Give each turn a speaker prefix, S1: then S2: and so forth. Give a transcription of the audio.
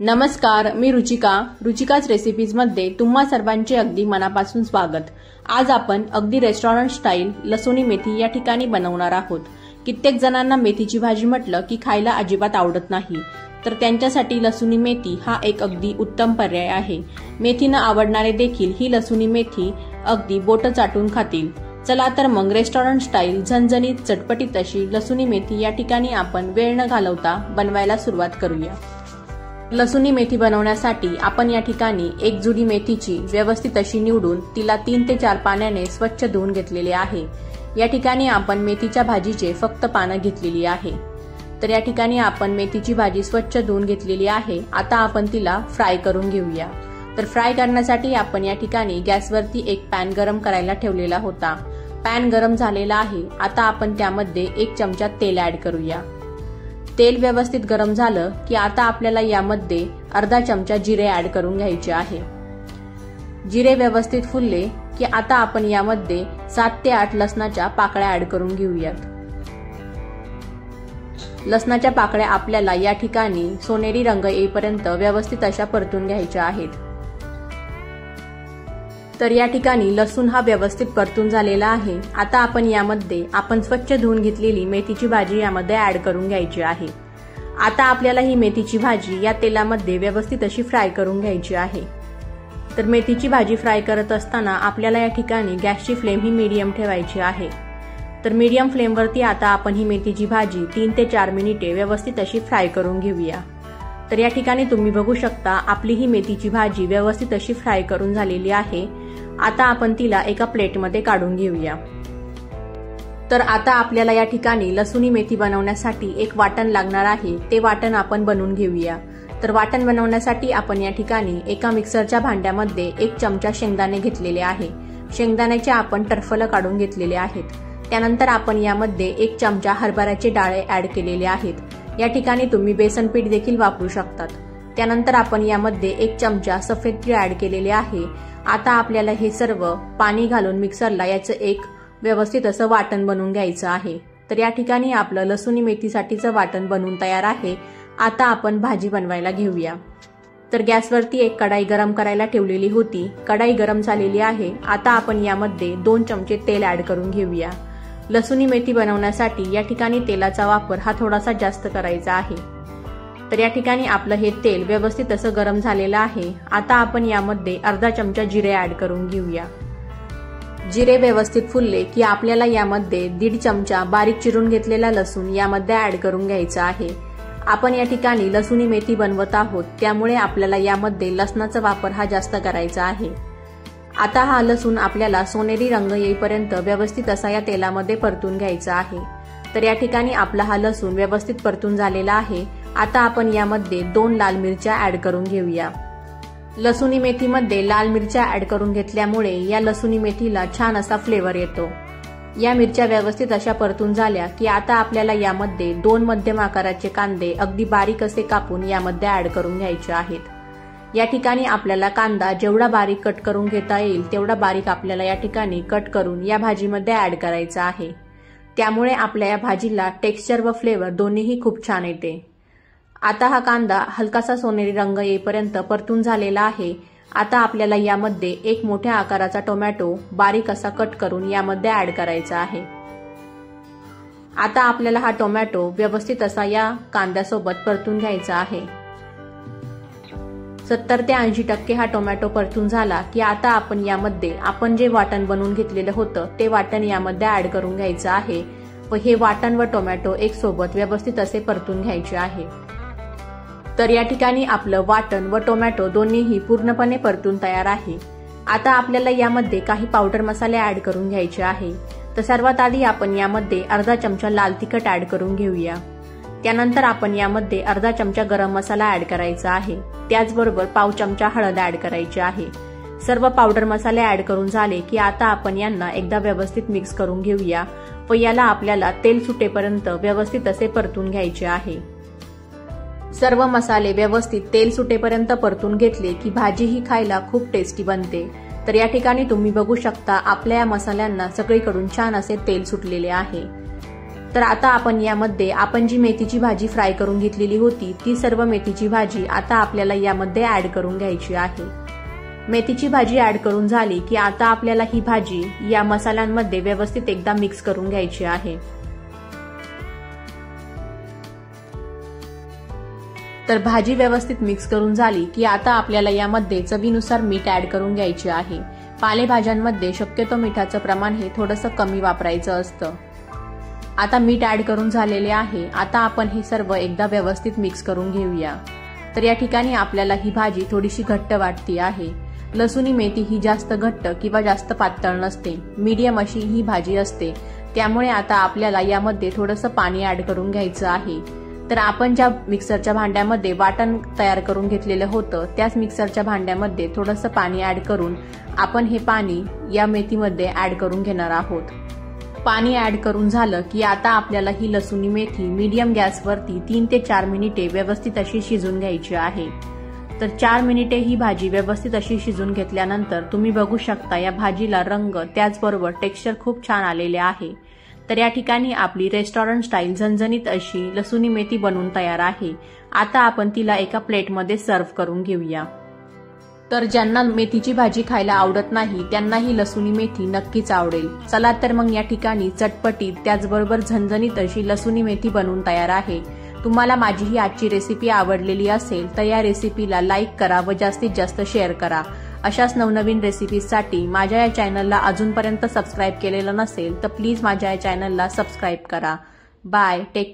S1: नमस्कार, मी रुचिकाच रेसिपीजमध्ये तुम्हा सर्वांचे अगदी मनापासून स्वागत। आज आपण अगदी रेस्टॉरंट स्टाईल लसुनी मेथी या ठिकाणी बनवणार आहोत। कित्येक जणांना मेथीची भाजी म्हटलं की खायला अजिबात आवडत नाही, तर त्यांच्यासाठी लसुनी मेथी हा एक अगदी उत्तम पर्याय आहे। मेथीनं आवडणारे देखील ही लसुनी मेथी अगदी बोट चाटून खातील। चला तर मग रेस्टॉरंट स्टाईल झणझणीत चटपटीत अशी लसुनी मेथी या ठिकाणी आपण वेळ न घालवता बनवायला सुरुवात करूया। लसुनी मेथी बनवण्यासाठी आपण या ठिकाणी एक जुडी मेथीची व्यवस्थित अशी निवडून तिला 3 ते 4 पाण्याने स्वच्छ धुवून घेतलेले आहे। या ठिकाणी आपण मेथीच्या भाजीचे फक्त पानं घेतलेली आहे। तर या ठिकाणी आपण मेथीची भाजी स्वच्छ धुवून घेतलेली आहे। आता आपण तिला फ्राय करून घेऊया। तर फ्राय करण्यासाठी आपण या ठिकाणी गॅसवरती एक पॅन गरम करायला ठेवलेला होता। पॅन गरम झालेला आहे। आता आपण त्यामध्ये 1 चमचा तेल ऍड करूया। तेल व्यवस्थित गरम झालं की आता आपल्याला यामध्ये अर्धा चमचा जिरे ऍड करून घ्यायचे आहे। जिरे व्यवस्थित फुलले की आता आपण यामध्ये 7 ते 8 लसणाच्या पाकळ्या ऍड करून घेऊयात। लसणाच्या पाकळ्या आपल्याला या ठिकाणी सोनेरी रंग येईपर्यंत व्यवस्थित अशा परतून घ्यायच्या आहेत। तर या ठिकाणी लसूण हा व्यवस्थित परतून झालेला आहे। आता आपण यामध्ये स्वच्छ धुवून घेतलेली मेथीची भाजी यामध्ये ऍड करून घ्यायची आहे। आता आपल्याला ही मेथीची भाजी या तेलामध्ये व्यवस्थित अशी फ्राय करून घ्यायची आहे। तर मेथीची भाजी फ्राय करत असताना आपल्याला या ठिकाणी गॅसची फ्लेम ही मीडियम ठेवायची आहे। तर मीडियम फ्लेमवरती आता आपण ही मेथीची भाजी 3 ते 4 मिनिटे व्यवस्थित अशी फ्राय करून घेऊया। तर या ठिकाणी तुम्ही बघू शकता आपली ही मेथीची भाजी व्यवस्थित अशी फ्राय करून झालेली आहे। आता आपण तिला एका प्लेटमध्ये काढून घेऊया। तर आता आपल्याला या ठिकाणी लसुनी मेथी बनवण्यासाठी एक वाटण लागणार आहे। ते वाटण आपण बनवून घेऊया। तर वाटण बनवण्यासाठी आपण या ठिकाणी एका मिक्सरच्या भांड्यामध्ये 1 चमचा शेंगदाणे घेतलेले आहे। शेंगदाण्याचे आपण टरफलं काढून घेतलेले आहेत। त्यानंतर आपण यामध्ये 1 चमचा हरभऱ्याचे डाळे ऍड केलेले आहेत। या ठिकाणी तुम्ही बेसन पीठ देखील वापरू शकतात। त्यानंतर आपण यामध्ये 1 चमचा सफेद तीळ ऍड केलेले आहे। आता आपल्याला हे सर्व पाणी घालून मिक्सरला याचं एक व्यवस्थित असं वाटण बनवून घ्यायचं आहे। तर या ठिकाणी आपलं लसुनी मेथीसाठीचं वाटण बनवून तयार आहे। आता आपण भाजी बनवायला घेऊया। तर गॅसवरती एक कढाई गरम करायला ठेवलेली होती। कढाई गरम झालेली आहे। आता आपण यामध्ये 2 चमचे तेल ऍड करून घेऊया। लसुनी मेथी बनवण्यासाठी या ठिकाणी तेलाचा वापर हा थोडासा जास्त करायचा आहे। तर या ठिकाणी आपलं हे तेल व्यवस्थित असं गरम झालेलं आहे। आता आपण यामध्ये अर्धा चमचा जिरे ऍड करून घेऊया। जिरे व्यवस्थित फुलले की आपल्याला यामध्ये 1.5 चमचा बारीक चिरून घेतलेला लसूण यामध्ये ऍड करून घ्यायचा आहे। आपण या ठिकाणी लसुनी मेथी बनवत आहोत, त्यामुळे आपल्याला यामध्ये लसणाचा वापर हा जास्त करायचा आहे। आता हा लसूण आपल्याला सोनेरी रंग येईपर्यंत व्यवस्थित असा या तेलामध्ये परतून घ्यायचा आहे। तर या ठिकाणी आपला हा लसूण व्यवस्थित परतून झालेला आहे। आता आपण यामध्ये 2 लाल मिरच्या ऍड करून घेऊया। लसुनी मेथीमध्ये लाल मिरच्या ऍड करून घेतल्यामुळे या लसुनी मेथीला छान असा फ्लेवर येतो। या मिरच्या व्यवस्थित अशा परतून झाल्या की आता आपल्याला यामध्ये 2 मध्यम आकाराचे कांदे अगदी बारीक असे कापून यामध्ये ऍड करून घ्यायचे आहेत। या ठिकाणी आपल्याला कांदा जेवढा बारीक कट करून घेता येईल तेवढा बारीक आपल्याला या ठिकाणी कट करून या भाजीमध्ये ऍड करायचा आहे। त्यामुळे आपल्या या भाजीला टेक्स्चर व फ्लेवर दोन्हीही खूप छान येते। आता हा कांदा हलकासा सोनेरी रंग येईपर्यंत परतून झालेला आहे। आता आपल्याला यामध्ये एक मोठ्या आकाराचा टोमॅटो बारीक असा कट करून यामध्ये ऍड करायचा आहे। आता आपल्याला हा टोमॅटो व्यवस्थित असा या कांद्यासोबत परतून घ्यायचा आहे। 70 ते 80% हा टोमॅटो परतून झाला की आता आपण यामध्ये जे वाटण बनवून घेतलेलं होतं ते वाटण यामध्ये ऍड करून घ्यायचं आहे व हे वाटण व टोमॅटो एक सोबत व्यवस्थित असे परतून घ्यायचे आहे। तर या ठिकाणी आपलं वाटण व टोमॅटो दोन्हीही पूर्णपणे परतून तयार आहे। आता आपल्याला यामध्ये काही पावडर मसाले ऍड करून घ्यायचे आहे। तर सर्वात आधी आपण यामध्ये अर्धा चमचा लाल तिखट ऍड करून घेऊया। त्यानंतर आपण यामध्ये अर्धा चमचा गरम मसाला ऍड करायचा आहे। त्याचबरोबर पाव चमचा हळद ऍड करायची आहे। सर्व पावडर मसाले ऍड करून झाले की आता आपण यांना एकदा व्यवस्थित मिक्स करून घेऊया व याला आपल्याला तेल सुटेपर्यंत व्यवस्थित असे परतून घ्यायचे आहे। सर्व मसाले व्यवस्थित तेल सुटेपर्यंत परतून घेतले की भाजी ही खायला खूप टेस्टी बनते। तर या ठिकाणी तुम्ही बघू शकता आपल्या या मसाल्यांना सगळीकडून छान असे तेल सुटलेले आहे। तर आता आपण यामध्ये आपण जी मेथीची भाजी फ्राय करून घेतलेली होती ती सर्व मेथीची भाजी आता आपल्याला यामध्ये ऍड करून घ्यायची आहे। मेथीची भाजी ऍड करून झाली की आता आपल्याला ही भाजी या मसाल्यांमध्ये व्यवस्थित एकदा मिक्स करून घ्यायची आहे। तर भाजी व्यवस्थित मिक्स करून झाली की आता आपल्याला यामध्ये चवीनुसार मीठ ऍड करून घ्यायचे आहे। पालेभाज्यांमध्ये शक्यतो मिठाचं प्रमाण हे थोडंसं कमी वापरायचं असतं। आता मीठ ऍड करून झालेले आहे। आता आपण हे सर्व एकदा व्यवस्थित मिक्स करून घेऊया। तर या ठिकाणी आपल्याला ही भाजी थोडीशी घट्ट वाटते आहे। लसूणी मेथी ही जास्त घट्ट किंवा जास्त पातळ नसते, मीडियम अशी ही भाजी असते। त्यामुळे आता आपल्याला यामध्ये थोडंसं पाणी ऍड करून घ्यायचं आहे। तर आपण ज्या मिक्सरच्या भांड्यामध्ये वाटण तयार करून घेतलेलं होतं त्याच मिक्सरच्या भांड्यामध्ये थोडंसं पाणी ऍड करून आपण हे पाणी या मेथीमध्ये ऍड करून घेणार आहोत। पाणी ऍड करून झालं की आता आपल्याला ही लसूणी मेथी मीडियम गॅसवरती 3 ते 4 मिनिटे व्यवस्थित अशी शिजून घ्यायची आहे। तर 4 मिनिटे ही भाजी व्यवस्थित अशी शिजून घेतल्यानंतर तुम्ही बघू शकता या भाजीला रंग त्याचबरोबर टेक्स्चर खूप छान आलेले आहे। तर या ठिकाणी आपली रेस्टॉरंट स्टाईल झणझणीत अशी लसूणी मेथी बनवून तयार आहे। आता आपण तिला एका प्लेटमध्ये सर्व्ह करून घेऊया। तर ज्यांना मेथीची भाजी खायला आवडत नाही त्यांना ही लसूणी मेथी नक्कीच आवडेल। चला तर मग या ठिकाणी चटपटीत त्याचबरोबर झणझणीत अशी लसूणी मेथी बनवून तयार आहे। तुम्हाला माझी ही आजची रेसिपी आवडलेली असेल तर या रेसिपीला लाईक करा व जास्तीत जास्त शेअर करा। अशाच नवनवीन रेसिपीजसाठी माझ्या या चॅनलला अजूनपर्यंत सबस्क्राईब केलेलं नसेल तर प्लीज माझ्या या चॅनलला सबस्क्राईब करा। Bye, take